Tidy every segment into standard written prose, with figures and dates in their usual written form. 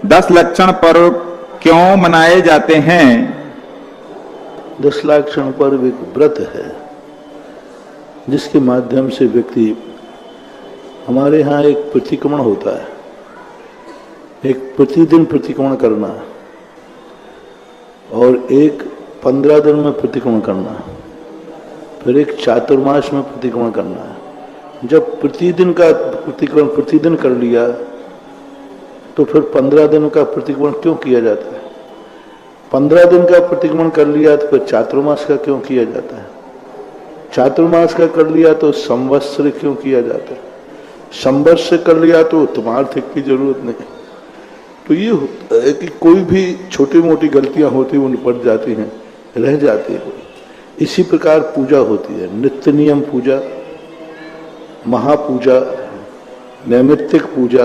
10 लक्षण पर्व क्यों मनाए जाते हैं? 10 लक्षण पर्व एक व्रत है जिसके माध्यम से व्यक्ति, हमारे यहाँ एक प्रतिक्रमण होता है, एक प्रतिदिन प्रतिक्रमण करना और एक 15 दिन में प्रतिक्रमण करना, फिर एक चातुर्मास में प्रतिक्रमण करना है। जब प्रतिदिन का प्रतिक्रमण प्रतिदिन कर लिया तो फिर 15 दिन का प्रतिक्रमण क्यों किया जाता है? 15 दिन का प्रतिक्रमण कर लिया तो फिर चातुर्मास का क्यों किया जाता है? चातुर्मास का कर लिया तो संवत्सर क्यों किया जाता है? संवत्सर कर लिया तो उत्तमार्थ की जरूरत नहीं। तो ये होता है कि कोई भी छोटी मोटी गलतियां होती उन पड़ जाती हैं, रह जाती है। इसी प्रकार पूजा होती है, नित्य नियम पूजा, महापूजा, नैमित्तिक पूजा,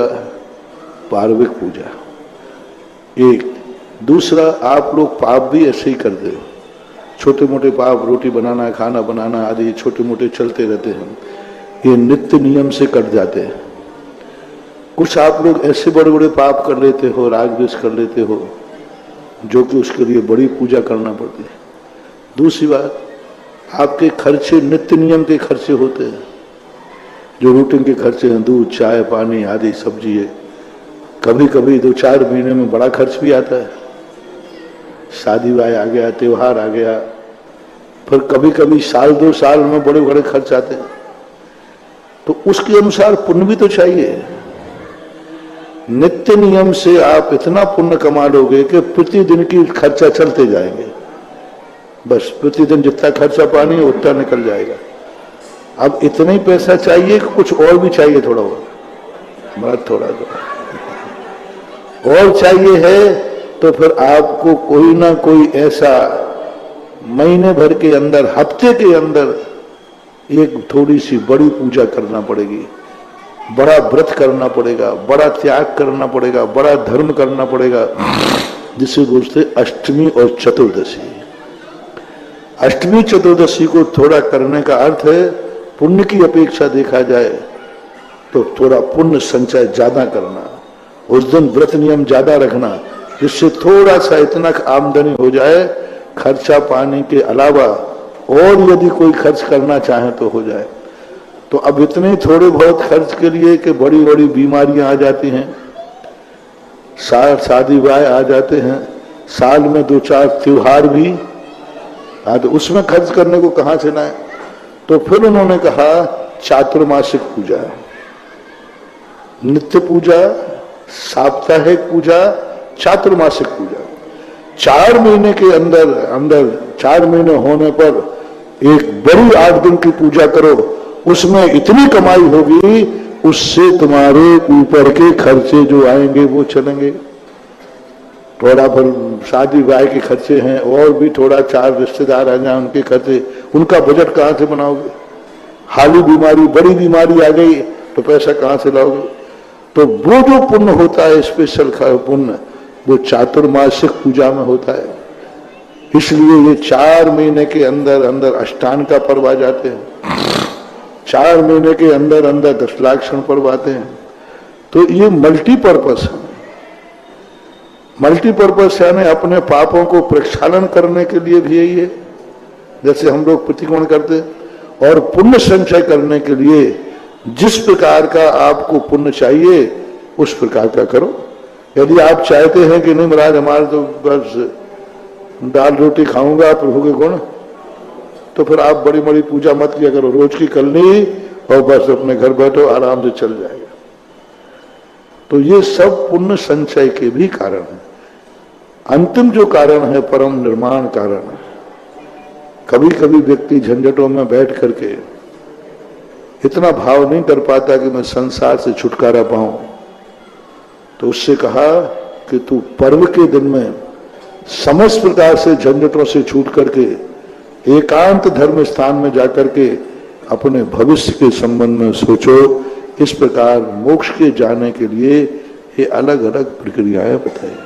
पार्विक पूजा। एक दूसरा, आप लोग पाप भी ऐसे ही करते हो, छोटे मोटे पाप, रोटी बनाना, खाना बनाना आदि छोटे मोटे चलते रहते हैं, ये नित्य नियम से कट जाते हैं। कुछ आप लोग ऐसे बड़े बड़े पाप कर लेते हो, राग द्वेष कर लेते हो, जो कि उसके लिए बड़ी पूजा करना पड़ती है। दूसरी बात, आपके खर्चे नित्य नियम के खर्चे होते हैं, जो रूटीन के खर्चे हैं, दूध, चाय, पानी आदि, सब्जी है। कभी कभी 2-4 महीने में बड़ा खर्च भी आता है, शादी ब्याह आ गया, त्योहार आ गया, फिर कभी कभी साल 2 साल में बड़े बड़े खर्च आते हैं। तो उसके अनुसार पुण्य भी तो चाहिए। नित्य नियम से आप इतना पुण्य कमा लोगे कि प्रतिदिन की खर्चा चलते जाएंगे, बस प्रतिदिन जितना खर्चा पानी है उतना निकल जाएगा। अब इतना ही पैसा चाहिए कि कुछ और भी चाहिए? थोड़ा और, बहुत थोड़ा और चाहिए है तो फिर आपको कोई ना कोई ऐसा महीने भर के अंदर, हफ्ते के अंदर एक थोड़ी सी बड़ी पूजा करना पड़ेगी, बड़ा व्रत करना पड़ेगा, बड़ा त्याग करना पड़ेगा, बड़ा धर्म करना पड़ेगा, जिसे बोलते अष्टमी और चतुर्दशी। अष्टमी चतुर्दशी को थोड़ा करने का अर्थ है, पुण्य की अपेक्षा देखा जाए तो थोड़ा पुण्य संचय ज्यादा करना, उस दिन व्रत नियम ज्यादा रखना, जिससे थोड़ा सा इतना आमदनी हो जाए खर्चा पानी के अलावा, और यदि कोई खर्च करना चाहे तो हो जाए। तो अब इतने थोड़े बहुत खर्च के लिए कि बड़ी बड़ी बीमारियां आ जाती हैं, शादी ब्याह आ जाते हैं, साल में 2-4 त्योहार भी, तो उसमें खर्च करने को कहां से लाए? तो फिर उन्होंने कहा चातुर्मासिक पूजा, नित्य पूजा, साप्ताहिक पूजा, चातुर्मासिक पूजा। 4 महीने के अंदर अंदर 4 महीने होने पर एक बड़ी 8 दिन की पूजा करो, उसमें इतनी कमाई होगी, उससे तुम्हारे ऊपर के खर्चे जो आएंगे वो चलेंगे। थोड़ा फिर शादी ब्याह के खर्चे हैं, और भी थोड़ा 4 रिश्तेदार आ जाए, उनके खर्चे, उनका बजट कहां से बनाओगे? हाली बीमारी, बड़ी बीमारी आ गई तो पैसा कहां से लाओगे? तो वो जो पुण्य होता है, स्पेशल पुण्य, वो चातुर्मासिक पूजा में होता है। इसलिए ये 4 महीने के अंदर अंदर अष्टांग का पर्व आ जाते हैं, 4 महीने के अंदर अंदर 10 लक्षण पर्व आते हैं। तो ये मल्टीपर्पस है। मल्टीपर्पस यानी अपने पापों को प्रक्षालन करने के लिए भी यही है, जैसे हम लोग प्रतिक्रमण करते, और पुण्य संचय करने के लिए जिस प्रकार का आपको पुण्य चाहिए उस प्रकार का करो। यदि आप चाहते हैं कि नहीं महाराज हमारे तो बस दाल रोटी खाऊंगा प्रभु के गुण, तो फिर आप बड़ी बड़ी पूजा मत किया करो, रोज की कर ली और बस अपने घर बैठो, आराम से चल जाएगा। तो ये सब पुण्य संचय के भी कारण है। अंतिम जो कारण है परम निर्माण कारण। कभी कभी व्यक्ति झंझटों में बैठ करके इतना भाव नहीं कर पाता कि मैं संसार से छुटकारा पाऊं, तो उससे कहा कि तू पर्व के दिन में समस्त प्रकार से झंझटों से छूट करके एकांत धर्म स्थान में जाकर के अपने भविष्य के संबंध में सोचो। इस प्रकार मोक्ष के जाने के लिए ये अलग अलग प्रक्रियाएं बताई।